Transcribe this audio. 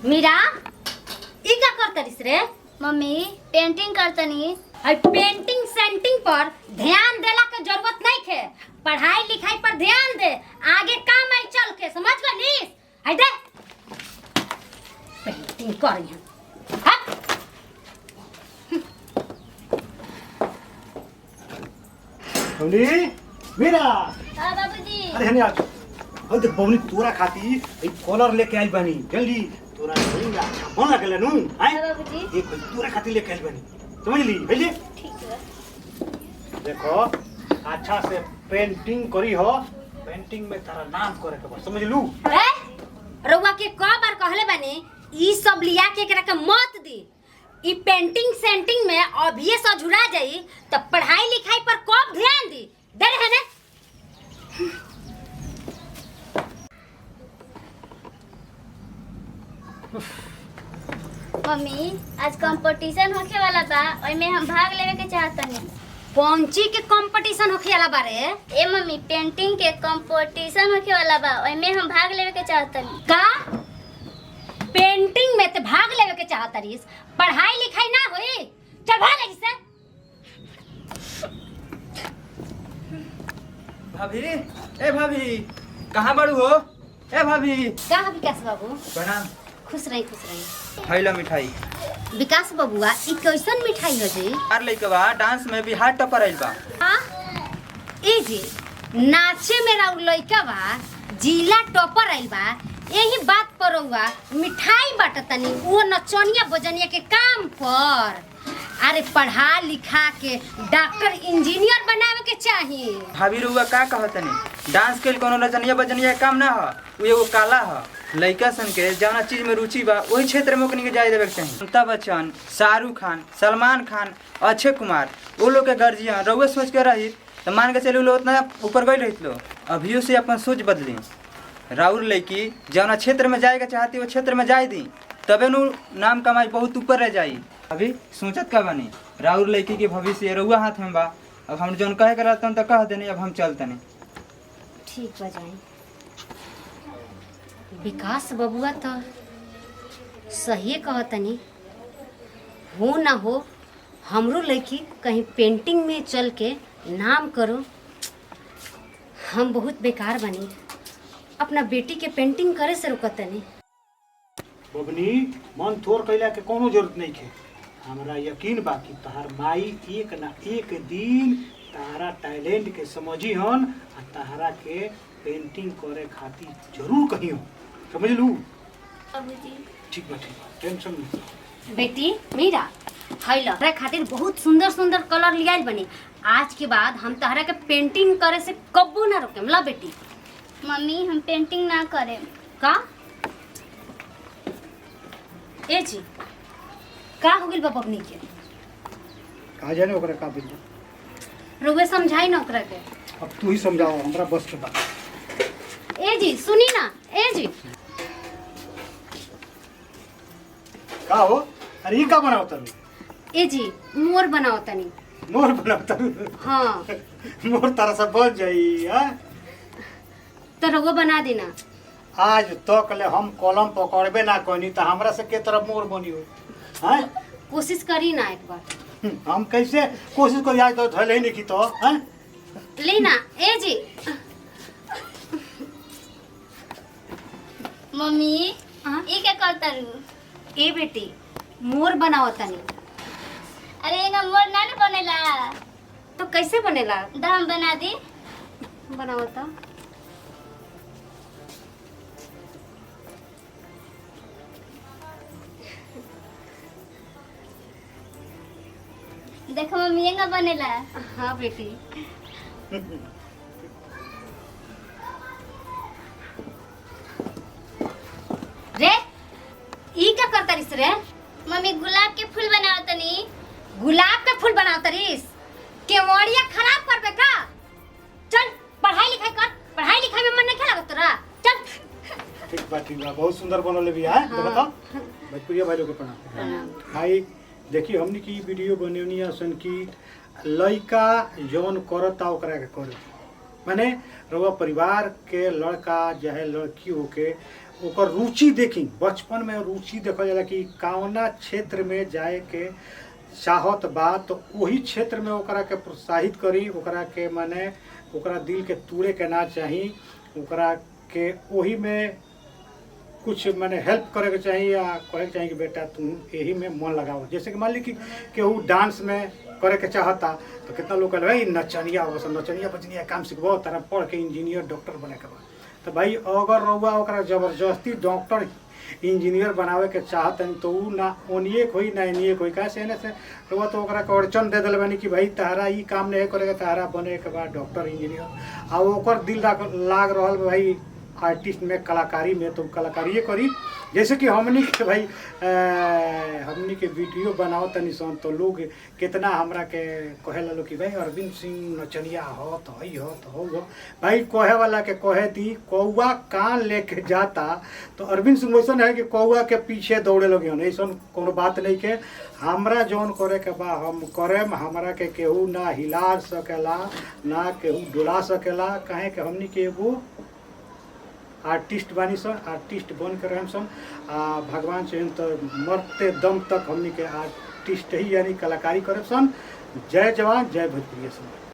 मीरा ई का करतरिस रे? मम्मी पेंटिंग करतनी। आई पेंटिंग सेंटिंग पर ध्यान देला के जरूरत नहीं है। पढ़ाई लिखाई पर ध्यान दे, आगे काम आई चल के, समझ गलिस? आई दे पेंटिंग कर यहाँ। बबली मीरा हाँ बाबूजी। अरे हने आ अब देख बबली तोरा खाती एक कॉलर लेके आइल बानी जल्दी तोरा नहीं अच्छा बन लगल नु हाँ हैं बाबूजी। एक तोरा खाती लेके आइल बानी समझ ली भैया ठीक है। देखो अच्छा से पेंटिंग करी हो पेंटिंग में तारा नाम करे के बस समझ लू ए रउआ के क बार कहले बानी ई सब लिया के एकरा के मत दी। ई पेंटिंग सेंटिंग में अभी सजुरा जाई त पढ़ाई लिखाई पर कब ध्यान दी? दे रहे ने मम्मी आज कंपटीशन होखे वाला बा, ओइमे हम भाग लेवे के चाहतनी। कौनची के कंपटीशन होखे वाला बारे? ए मम्मी पेंटिंग के कंपटीशन होखे वाला बा, ओइमे हम भाग लेवे के चाहतनी। का पेंटिंग में ते भाग लेवे के चाहतरिस, पढ़ाई लिखाई ना होई? चल भाग ऐसे से। भाभी ए भाभी कहाँ बड़ू हो? ए भाभी का विकास बाबू? प्रणाम। खुश रही। खैला मिठाई। विकास बबुआ ई कैसन मिठाई हो जी? यार लइकवा डांस में बिहार टपर आइल बा। हाँ ए जी नाचे में राउ लइका बा जिला टॉपर आइल बा, यही बात पर रउआ मिठाई बाटतनी वो नचनिया बजनिया के काम पर। अरे पढ़ा लिखा के डॉक्टर इंजीनियर बनावे के चाहिए। भाभी रुआ का कहतनी डांस के कोनो नचनिया बजनिया के काम ना ह, उ एगो कला ह। लइका सन के जौना चीज में रुचि बा वही क्षेत्र में ओकनी के जाय देवे के चाहिए। अमिताभ बच्चन, शाहरुख खान, सलमान खान, अक्षय कुमार वो लोग के गर्जियन रउआ सोच के रही तो मान के चले उ लोग उतना ऊपर गई रहित लो। अभियो से अपन सोच बदली। राउर लड़की जौना क्षेत्र में जाएगा चाहती वो क्षेत्र में जाए दी तबे नु नाम कमाई बहुत ऊपर रह जाई। अभी सोचत का बनी राउर लड़की के भविष्य रउआ हाथ में बा। अब हम जौन कहे के रहतन तो कह देनी, अब हम चलतनी। ठीक बजाई विकास बबुआ तो सही कहतनी, हो ना हो हमरो लड़की कहीं पेंटिंग में चल के नाम करो। हम बहुत बेकार बनी, अपना बेटी के पेंटिंग करे से रुकतनी। बबनी मन थोर कैला के कोनो जरूरत नहीं है। हमरा यकीन बा कि तहार माई एक ना एक दिन तारा टैलेंट के समझी हन आ तहारा के पेंटिंग करे खातिर जरूर कही हो समझ लू। बाबूजी ठीक बा टेंशन नहीं। बेटी मीरा हैला तोहरा खातिर बहुत सुंदर सुंदर कलर लियाल बनी। आज के बाद हम तहरा के पेंटिंग करे से कब्बो ना रोकेम। ला बेटी। मम्मी हम पेंटिंग ना करेम। का ए जी का हो गेल बा बबनी के? कहा जाने ओकरा का बिल रुए समझाई ना ओकरा के। अब तू ही समझाओ हमरा बस के बात। ए जी सुनी ना। ए जी का हो अरे ई का बनाओ तनी? ए जी मोर बनाओ तनी। मोर बनाओ तनी? हाँ मोर तारा से बन जाई हां तो रउआ बना देना। आज तक ले हम कलम पकड़बे ना कोनी त हमरा से के तरफ मोर बनी हो हैं? कोशिश करी ना एक बार। हम कैसे कोशिश करी आज तो धले ही नहीं की तो हैं? ले ना। ए जी मम्मी हाँ? ई क्या करता रू? ए बेटी मोर बनाओ तनी। अरे एगा मोर ना न बनेला। तो कैसे बनेला? दाम बना दी। बनाओ तो। देखो मम्मी एगा बनेला। हाँ बेटी। रे ई क्या करता रिस रे? मम्मी गुलाब के फूल बनाओ तनी। गुलाब के फूल बनाओ तरिस? केवड़िया खराब करबे का? चल पढ़ाई लिखाई कर। पढ़ाई लिखाई में मन नहीं खेला तोरा। चल ठीक बा बहुत सुंदर बनले भी है। हाँ। बताओ भोजपुरिया भाई लोग के प्रणाम। भाई देखिए हमनी की वीडियो बनवनी असन की लइका जौन करता ओकरा के करे माने रउआ परिवार के लड़का चाहे लड़की होके ओकर रुचि देखी, बचपन में रुचि देखल जाला कि कौना क्षेत्र में जाए के चाहत बा, तो वही क्षेत्र में ओकरा के प्रोत्साहित करी, ओकरा के माने ओकरा दिल के तूड़े के ना चाही, ओकरा के वही में कुछ माने हेल्प करे के चाहिए या कहे के चाहिए कि बेटा तुम यही में मन लगाओ। जैसे कि मान ली कि केहू डांस में करे के चाहता तो कितना लोग कहले भाई नचनिया हो, नचनिया बचनिया काम सिखबो, तारा पढ़ के इंजीनियर डॉक्टर बने के बा। तो भाई अगर रउआ ओकरा जबरदस्ती डॉक्टर इंजीनियर बनावे के चाहतन तो उ ना ओनिए कोई ना एनिए कोई कैसे एने से रउआ तो ओकरा के अड़चन दे दिल बानी कि भाई तहरा ई काम नहीं करे के, तहरा बने के बाद डॉक्टर इंजीनियर। आ ओकर दिल लाग रहल भाई आर्टिस्ट में, कलाकारी में, तो कलाकारिए करी। जैसे कि हमनी के भाई हमनी के वीडियो बनाओ तनी सन तो लोग कितना हमरा के कहे लो कि भाई अरविंद सिंह नचनिया हो तो हई हो तो हो भाई। कहे वाला के कहे दी कौआ कान लेके जाता तो अरविंद सिंह वैसा है कि कौआ के पीछे दौड़े लोग ऐसा कोनो बात नहीं के। हमरा जौन करे के बा हम करेम, हमरा के केहू ना हिला सकेला ना केहू डुला सकेला, काहे कि हमनी के एगो आर्टिस्ट बानी सन, आर्टिस्ट बन के रहम सन। भगवान से तो मरते दम तक हमनी के आर्टिस्ट ही यानी कलाकारी करे सन। जय जवान जय भोजपुरी सन।